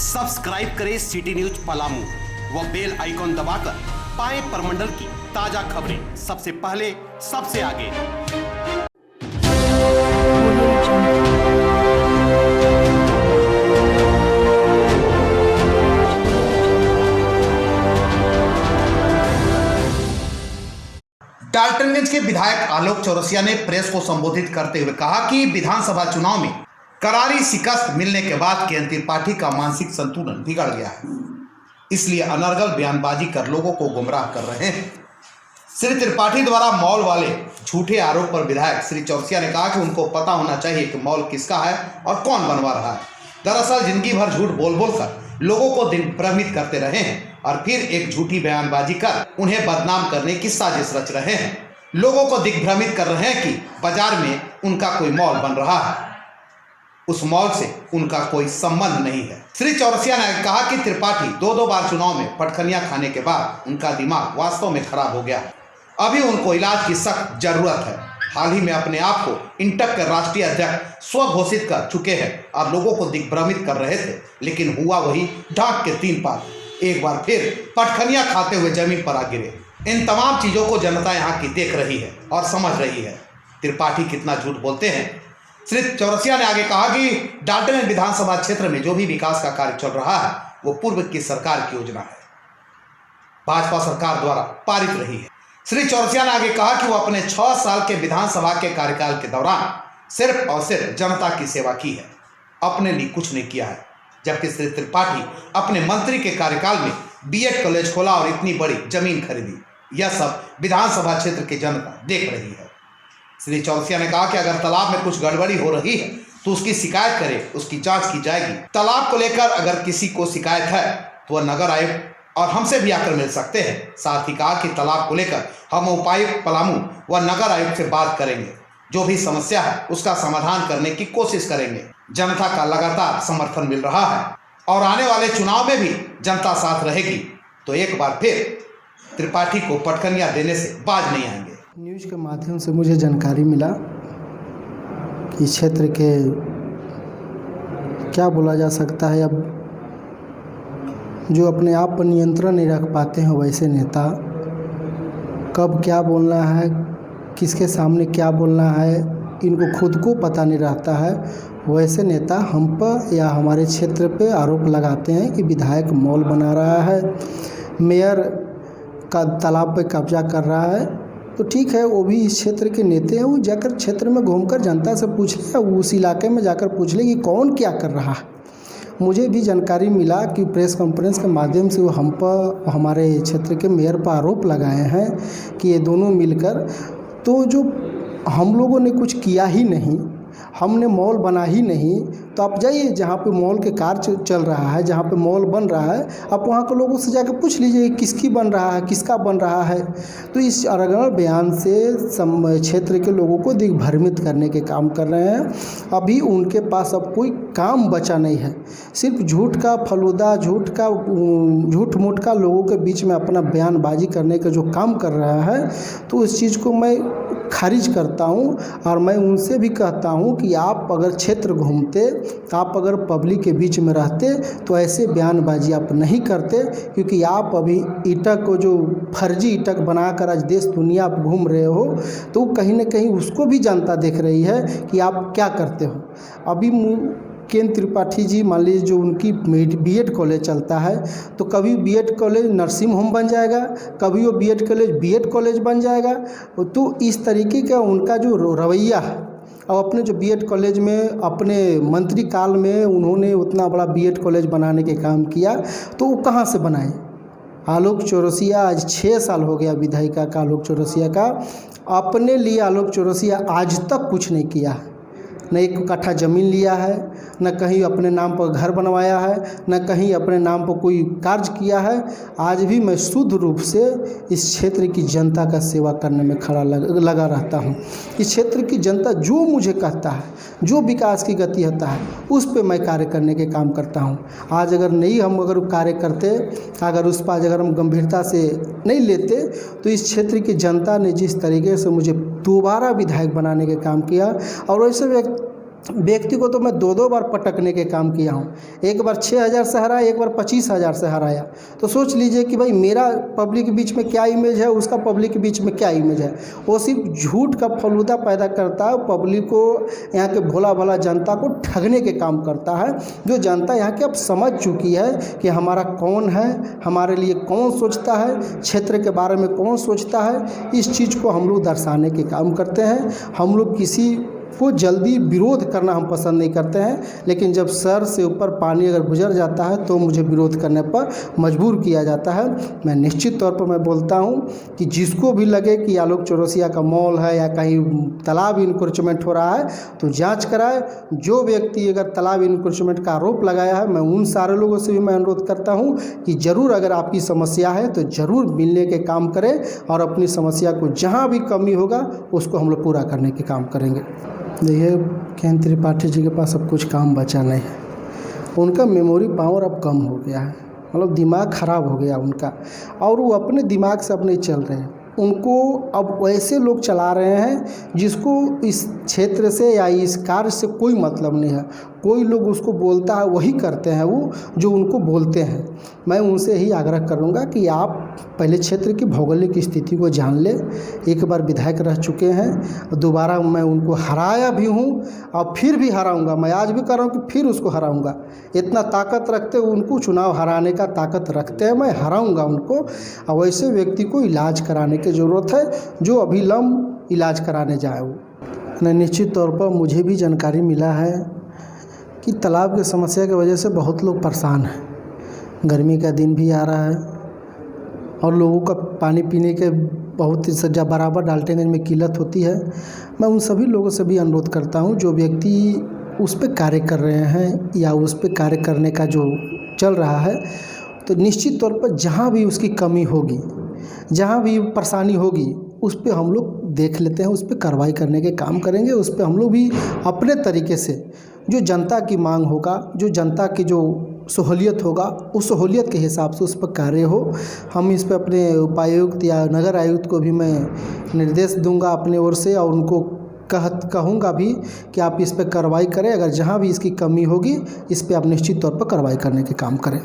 Subscribe करें city news Palamu व bell icon दबाकर पाएं परमंडल की ताजा खबरें सबसे पहले सबसे आगे। डाल्टनगंज के विधायक आलोक चौरसिया ने प्रेस को संबोधित करते हुए कहा कि विधानसभा चुनाव में करारी शिकस्त मिलने के बाद केंद्र त्रिपाठी का मानसिक संतुलन बिगड़ गया है, इसलिए अनर्गल बयानबाजी कर लोगों को गुमराह कर रहे हैं। श्री त्रिपाठी द्वारा मॉल वाले झूठे आरोप पर विधायक श्री चौरसिया ने कहा कि उनको पता होना चाहिए कि मॉल किसका है और कौन बनवा रहा है। दरअसल जिंदगी भर झूठ बोल बोल कर लोगों को दिग्भ्रमित करते रहे हैं और फिर एक झूठी बयानबाजी कर उन्हें बदनाम करने की साजिश रच रहे हैं। लोगों को दिग्भ्रमित कर रहे हैं कि बाजार में उनका कोई मॉल बन रहा है, उस मॉल से उनका कोई संबंध नहीं है। श्री चौरसिया ने कहा कि त्रिपाठी दो बार चुनाव में पटखनिया खाने के बाद उनका दिमाग वास्तव में खराब हो गया, अभी उनको इलाज की सख्त जरूरत है। हाल ही में अपने आप को इंटक के राष्ट्रीय अध्यक्ष स्वघोषित कर चुके हैं और लोगों को दिग्भ्रमित कर रहे थे, लेकिन हुआ वही ढाक के 3 पार। एक बार फिर पटखनिया खाते हुए जमीन पर आ गिरे। इन तमाम चीजों को जनता यहाँ की देख रही है और समझ रही है त्रिपाठी कितना झूठ बोलते हैं। श्री चौरसिया ने आगे कहा कि डाल्टनगंज विधानसभा क्षेत्र में जो भी विकास का कार्य चल रहा है वो पूर्व की सरकार की योजना है, भाजपा सरकार द्वारा पारित रही है। श्री चौरसिया ने आगे कहा कि वो अपने 6 साल के विधानसभा के कार्यकाल के दौरान सिर्फ और सिर्फ जनता की सेवा की है, अपने लिए कुछ नहीं किया है। जबकि श्री त्रिपाठी अपने मंत्री के कार्यकाल में बीएड कॉलेज खोला और इतनी बड़ी जमीन खरीदी, यह सब विधानसभा क्षेत्र की जनता देख रही है। श्री चौरसिया ने कहा कि अगर तालाब में कुछ गड़बड़ी हो रही है तो उसकी शिकायत करे, उसकी जांच की जाएगी। तालाब को लेकर अगर किसी को शिकायत है तो वह नगर आयुक्त और हमसे भी आकर मिल सकते हैं। साथ ही कहा कि तालाब को लेकर हम उपायुक्त पलामू व नगर आयुक्त से बात करेंगे, जो भी समस्या है उसका समाधान करने की कोशिश करेंगे। जनता का लगातार समर्थन मिल रहा है और आने वाले चुनाव में भी जनता साथ रहेगी, तो एक बार फिर त्रिपाठी को पटखनिया देने से बाज नहीं आएंगे। न्यूज़ के माध्यम से मुझे जानकारी मिला कि क्षेत्र के क्या बोला जा सकता है, अब जो अपने आप पर नियंत्रण नहीं रख पाते हैं वैसे नेता कब क्या बोलना है, किसके सामने क्या बोलना है, इनको खुद को पता नहीं रहता है। वैसे नेता हम पर या हमारे क्षेत्र पे आरोप लगाते हैं कि विधायक मॉल बना रहा है, मेयर का तालाब पे कब्जा कर रहा है। तो ठीक है, वो भी इस क्षेत्र के नेता हैं, वो जाकर क्षेत्र में घूमकर जनता से पूछ ले, उस इलाके में जाकर पूछ ले कि कौन क्या कर रहा है। मुझे भी जानकारी मिला कि प्रेस कॉन्फ्रेंस के माध्यम से वो हम पर, हमारे क्षेत्र के मेयर पर आरोप लगाए हैं कि ये दोनों मिलकर, तो जो हम लोगों ने कुछ किया ही नहीं, हमने मॉल बना ही नहीं। तो आप जाइए जहाँ पे मॉल के कार्य चल रहा है, जहाँ पे मॉल बन रहा है, आप वहाँ के लोगों से जाकर पूछ लीजिए किसकी बन रहा है, किसका बन रहा है। तो इस अनर्गल बयान से क्षेत्र के लोगों को दिग्भ्रमित करने के काम कर रहे हैं। अभी उनके पास अब कोई काम बचा नहीं है, सिर्फ झूठ का फलूदा, झूठ मूठ का लोगों के बीच में अपना बयानबाजी करने का जो काम कर रहा है, तो उस चीज़ को मैं खारिज करता हूं। और मैं उनसे भी कहता हूं कि आप अगर क्षेत्र घूमते, आप अगर पब्लिक के बीच में रहते तो ऐसे बयानबाजी आप नहीं करते, क्योंकि आप अभी ईटक को जो फर्जी ईटक बनाकर आज देश दुनिया आप घूम रहे हो, तो कहीं ना कहीं उसको भी जनता देख रही है कि आप क्या करते हो। अभी केंद्र त्रिपाठी जी, मान लीजिए जो उनकी बीएड कॉलेज चलता है, तो कभी बीएड कॉलेज नर्सिंग होम बन जाएगा, कभी वो बीएड कॉलेज बन जाएगा। तो इस तरीके का उनका जो रवैया है, और अपने जो बीएड कॉलेज में अपने मंत्री काल में उन्होंने उतना बड़ा बीएड कॉलेज बनाने के काम किया, तो वो कहाँ से बनाए। आलोक चौरसिया आज 6 साल हो गया विधायिका का आलोक चौरसिया का, अपने लिए आलोक चौरसिया आज तक कुछ नहीं किया, न 1 कट्ठा ज़मीन लिया है, न कहीं अपने नाम पर घर बनवाया है, न कहीं अपने नाम पर कोई कार्य किया है। आज भी मैं शुद्ध रूप से इस क्षेत्र की जनता का सेवा करने में खड़ा लगा रहता हूँ। इस क्षेत्र की जनता जो मुझे कहता है, जो विकास की गति होता है, उस पे मैं कार्य करने के काम करता हूँ। आज अगर नहीं हम अगर कार्य करते, अगर उस पर अगर हम गंभीरता से नहीं लेते, तो इस क्षेत्र की जनता ने जिस तरीके से मुझे दोबारा विधायक बनाने के काम किया, और वैसे व्यक्ति को तो मैं 2-2 बार पटकने के काम किया हूँ। एक बार 6,000 से हराया, एक बार 25,000 से हराया। तो सोच लीजिए कि भाई मेरा पब्लिक के बीच में क्या इमेज है, उसका पब्लिक के बीच में क्या इमेज है। वो सिर्फ झूठ का फलूदा पैदा करता है, पब्लिक को, यहाँ के भोला भाला जनता को ठगने के काम करता है। जो जनता यहाँ की अब समझ चुकी है कि हमारा कौन है, हमारे लिए कौन सोचता है, क्षेत्र के बारे में कौन सोचता है, इस चीज़ को हम लोग दर्शाने के काम करते हैं। हम लोग किसी को जल्दी विरोध करना हम पसंद नहीं करते हैं, लेकिन जब सर से ऊपर पानी अगर गुजर जाता है तो मुझे विरोध करने पर मजबूर किया जाता है। मैं निश्चित तौर पर मैं बोलता हूं कि जिसको भी लगे कि आलोक चौरसिया का मॉल है या कहीं तालाब इंक्रोचमेंट हो रहा है तो जांच कराए। जो व्यक्ति अगर तालाब इंक्रोचमेंट का आरोप लगाया है, मैं उन सारे लोगों से भी मैं अनुरोध करता हूँ कि ज़रूर अगर आपकी समस्या है तो ज़रूर मिलने के काम करें और अपनी समस्या को जहाँ भी कमी होगा उसको हम लोग पूरा करने के काम करेंगे। देखिए, केंद्र त्रिपाठी जी के पास अब कुछ काम बचा नहीं है। उनका मेमोरी पावर अब कम हो गया है, मतलब दिमाग ख़राब हो गया उनका, और वो अपने दिमाग से अब नहीं चल रहे हैं। उनको अब वैसे लोग चला रहे हैं जिसको इस क्षेत्र से या इस कार्य से कोई मतलब नहीं है। कोई लोग उसको बोलता है वही करते हैं वो जो उनको बोलते हैं। मैं उनसे ही आग्रह करूंगा कि आप पहले क्षेत्र की भौगोलिक स्थिति को जान लें। एक बार विधायक रह चुके हैं, दोबारा मैं उनको हराया भी हूं और फिर भी हराऊंगा। मैं आज भी कर रहा हूं कि फिर उसको हराऊंगा। इतना ताकत रखते उनको, चुनाव हराने का ताकत रखते हैं, मैं हराऊंगा उनको। और वैसे व्यक्ति को इलाज कराने की ज़रूरत है जो अभिलंब इलाज कराने जाए वो। निश्चित तौर पर मुझे भी जानकारी मिला है कि तालाब की समस्या की वजह से बहुत लोग परेशान हैं। गर्मी का दिन भी आ रहा है और लोगों का पानी पीने के बहुत ही सज्जा बराबर डाल्टनगंज में किल्लत होती है। मैं उन सभी लोगों से भी अनुरोध करता हूं जो व्यक्ति उस पर कार्य कर रहे हैं या उस पर कार्य करने का जो चल रहा है, तो निश्चित तौर पर जहां भी उसकी कमी होगी, जहां भी परेशानी होगी, उस पर हम लोग देख लेते हैं, उस पर कार्रवाई करने के काम करेंगे। उस पर हम लोग भी अपने तरीके से जो जनता की मांग होगा, जो जनता की जो सहूलियत होगा, उस सहूलियत के हिसाब से उस पर कार्य हो। हम इस पर अपने उपायुक्त या नगर आयुक्त को भी मैं निर्देश दूंगा अपने ओर से, और उनको कहूँगा भी कि आप इस पर कार्रवाई करें। अगर जहाँ भी इसकी कमी होगी इस पर आप निश्चित तौर पर कार्रवाई करने के काम करें।